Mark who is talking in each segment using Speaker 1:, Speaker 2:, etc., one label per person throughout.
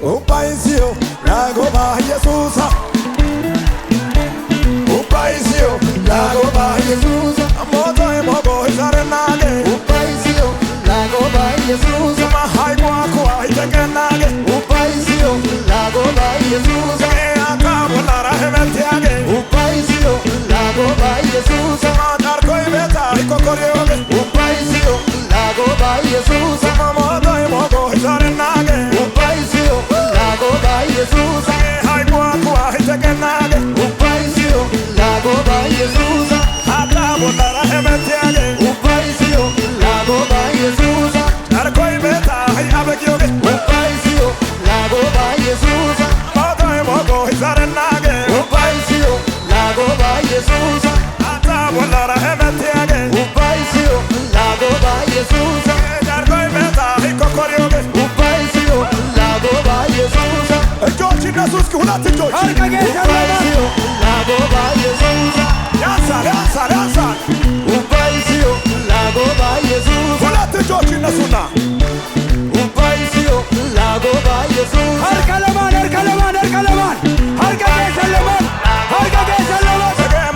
Speaker 1: Upaisio, Lagoba Jesus. Upaisio, Lagoba Jesus. Moto e mogo isarenage.
Speaker 2: Upaisio, Lagoba Jesus.
Speaker 1: Mahai kwa itekenage.
Speaker 2: Upaisio, Lagoba Jesus.
Speaker 1: Aka bolara hemetiage.
Speaker 2: Upaisio, Lagoba Jesus.
Speaker 1: Matarko ibeta ikokorioge.
Speaker 2: Upaisio, Lagoba Jesus.
Speaker 1: Moto e mogo isarenage.
Speaker 2: Upaisio, Lagoba Jesus.
Speaker 1: Hai kwa itekenage.
Speaker 2: Upaisio, Lagoba Jesus.
Speaker 1: Aka bolara hemetiage.
Speaker 2: Upaisio, Lagoba Jesus.
Speaker 1: Tarko ibeta abegioge.
Speaker 2: Upaisio, Lagoba Jesus.
Speaker 1: Moto e mogo isarenage.
Speaker 2: Upaisio, Lagoba Jesus.
Speaker 1: Aka bolara hemetiage.
Speaker 2: Upaisio, Lagoba Jesus.
Speaker 1: Tarko ibeta ikokorioge.
Speaker 2: Upaisio, Lagoba Jesus.
Speaker 1: እጆች እነሱስ ሁለት እጆች
Speaker 2: Upaisio, Lagoba Jesus.
Speaker 1: ያንሳል ያንሳል ያንሳል
Speaker 2: Upaisio, Lagoba Jesus.
Speaker 1: ሁለት እጆች እነሱና
Speaker 2: Upaisio, Lagoba Jesus.
Speaker 3: Harkalaman, harkalaman, harkalaman. Harkage salaman, harkage salaman.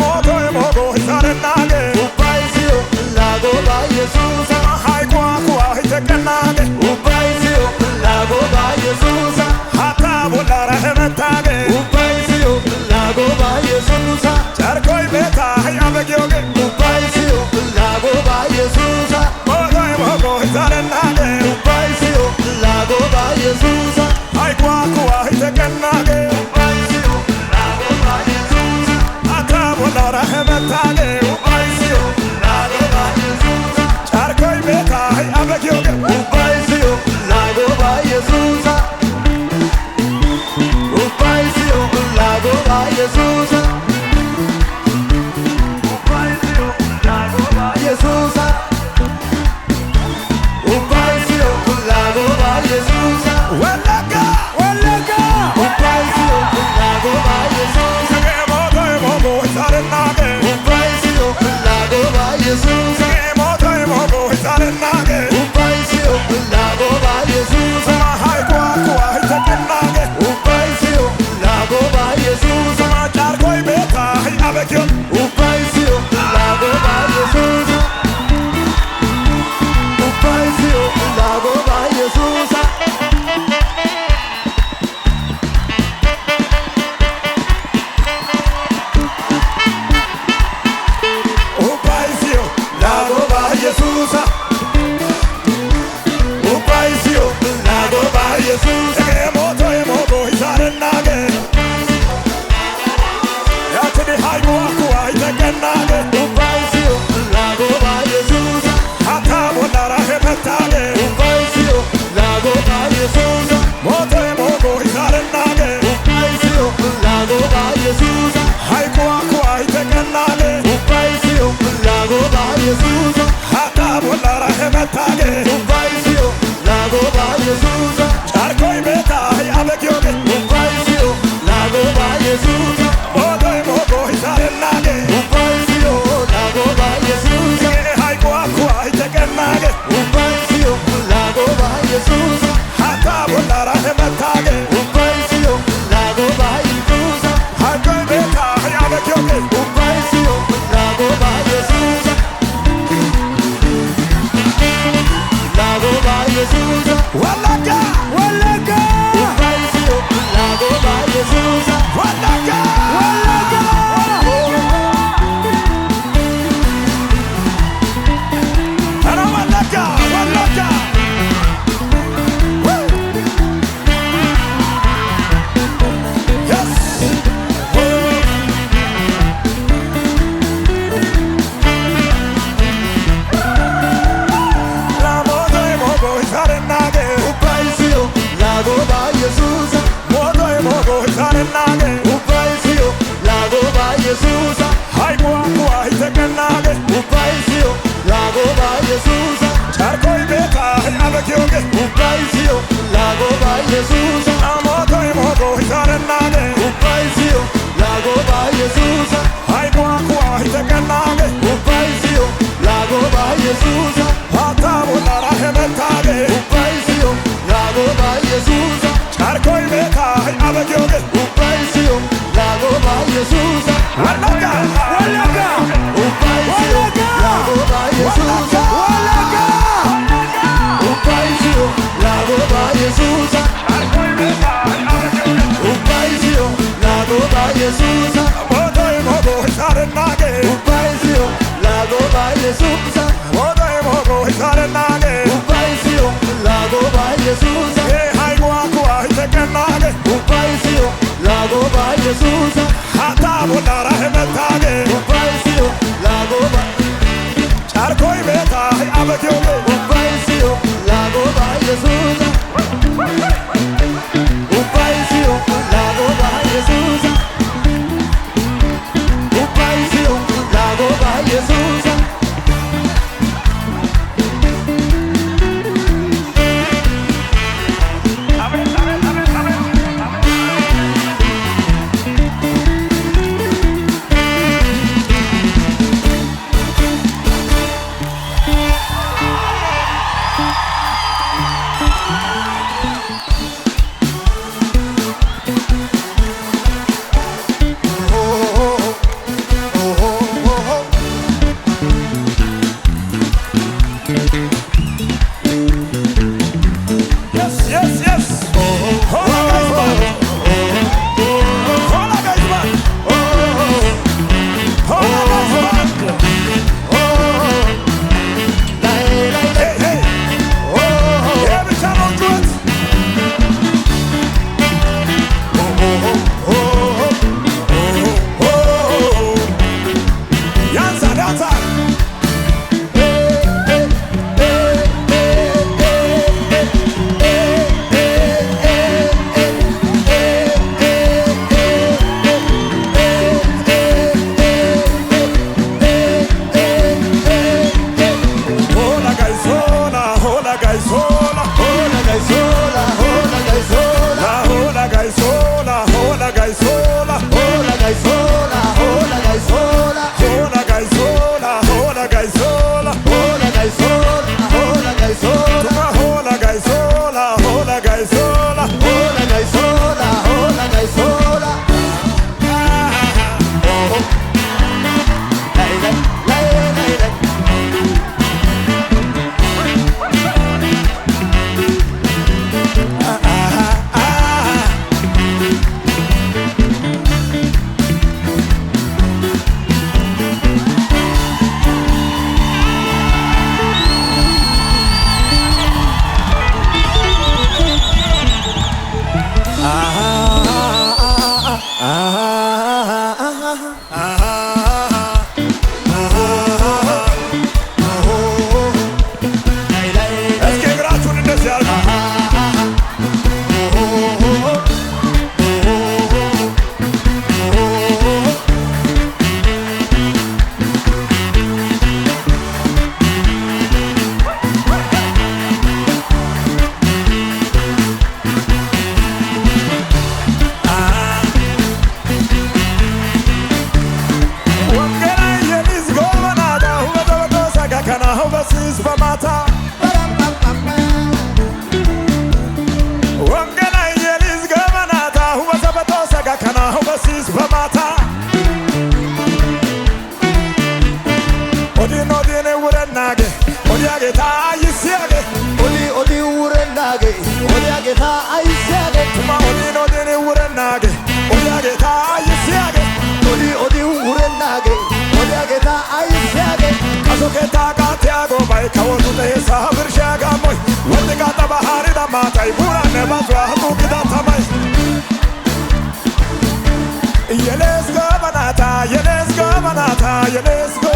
Speaker 1: ሞቶ የሞጎ ይሳረናገ
Speaker 2: Upaisio, Lagoba Jesus.
Speaker 1: ሃይቋቋ ይተቀናገ
Speaker 2: Upaisio, Lagoba Jesus.
Speaker 1: ሃታ ቦላራ ህመታገ
Speaker 2: Upaisio, Lagoba Jesus.
Speaker 1: ጨርቆይ ቤታ ያበጊዮገ
Speaker 2: Upaisio, Lagoba Jesus.
Speaker 1: ሞቶ የሞጎ ይሳረናገ
Speaker 2: Upaisio, Lagoba Jesus.
Speaker 1: ሃይቋቋ ይተቀናገ
Speaker 2: Upaisio, Lagoba Jesus.
Speaker 1: ሃታ ቦላራ ህመታገ
Speaker 2: Upaisio, Lagoba Jesus.
Speaker 1: ጨርቆይ ቤታ ያበጊዮገ
Speaker 2: Upaisio, Lagoba Jesus. Upaisio, Lagoba Jesus. Upaisio, Lagoba Jesus. Upaisio, Lagoba Jesus.
Speaker 1: ወለጋ
Speaker 3: Walaga,
Speaker 2: Upaisio, Lagoba Jesus.
Speaker 1: ሞቶ የሞጎ ይሳረናገ
Speaker 2: Upaisio, Lagoba Jesus.
Speaker 1: ሞቶ የሞጎ ይሳረናገ
Speaker 2: Upaisio, Lagoba Jesus.
Speaker 1: ሃይቋቋ ይተቀናገ
Speaker 2: Upaisio, Lagoba Jesus.
Speaker 1: ጨርቆይ ቤታ ያበጊዮ
Speaker 2: Upaisio, Lagoba Jesus. Upaisio, Lagoba Jesus.
Speaker 1: Upaisio, Lagoba Jesus. Upaisio, Lagoba Jesus. Moto የሞጎ ይሳረናገ ያትዲ ሃይቋቋ ይተቀናገ
Speaker 2: Upaisio, Lagoba Jesus.
Speaker 1: ሃታ ቦላራ ህመታገ
Speaker 2: Upaisio, Lagoba Jesus.
Speaker 1: ሞቶ የሞጎ ይሳረናገ
Speaker 2: Upaisio, Lagoba Jesus.
Speaker 1: ሃይቋቋ ይተቀናገ
Speaker 2: Upaisio, Lagoba Jesus.
Speaker 1: ሃታ ቦላራ ህመታገ
Speaker 2: Upaisio, Lagoba Jesus.
Speaker 1: ጨርቆይ ቤታ ያበጊዮገ
Speaker 2: Upaisio, Lagoba Jesus.
Speaker 1: ሞቶ የሞጎ ይሳረናገ
Speaker 2: Upaisio, Lagoba Jesus.
Speaker 1: ሃይቋቋ ይተቀናገ
Speaker 2: Upaisio, Lagoba Jesus.
Speaker 1: ሃታ ቦላራ ህመታገ
Speaker 2: Upaisio, Lagoba Jesus.
Speaker 1: ሃይቆይ ቤታ ያበጊዮገ
Speaker 2: Upaisio, Lagoba Jesus. Lagoba
Speaker 1: tegenage
Speaker 2: Upaisiyo lagoba Yesusa
Speaker 1: hata bolara hemetage
Speaker 2: Upaisiyo lagoba
Speaker 1: Charkoi beta abekyoge
Speaker 2: Upaisiyo lagoba Yesusa Upaisiyo lagoba Yesusa Upaisiyo lagoba Yesusa
Speaker 1: Yeles go banata, yeles go banata, yeles go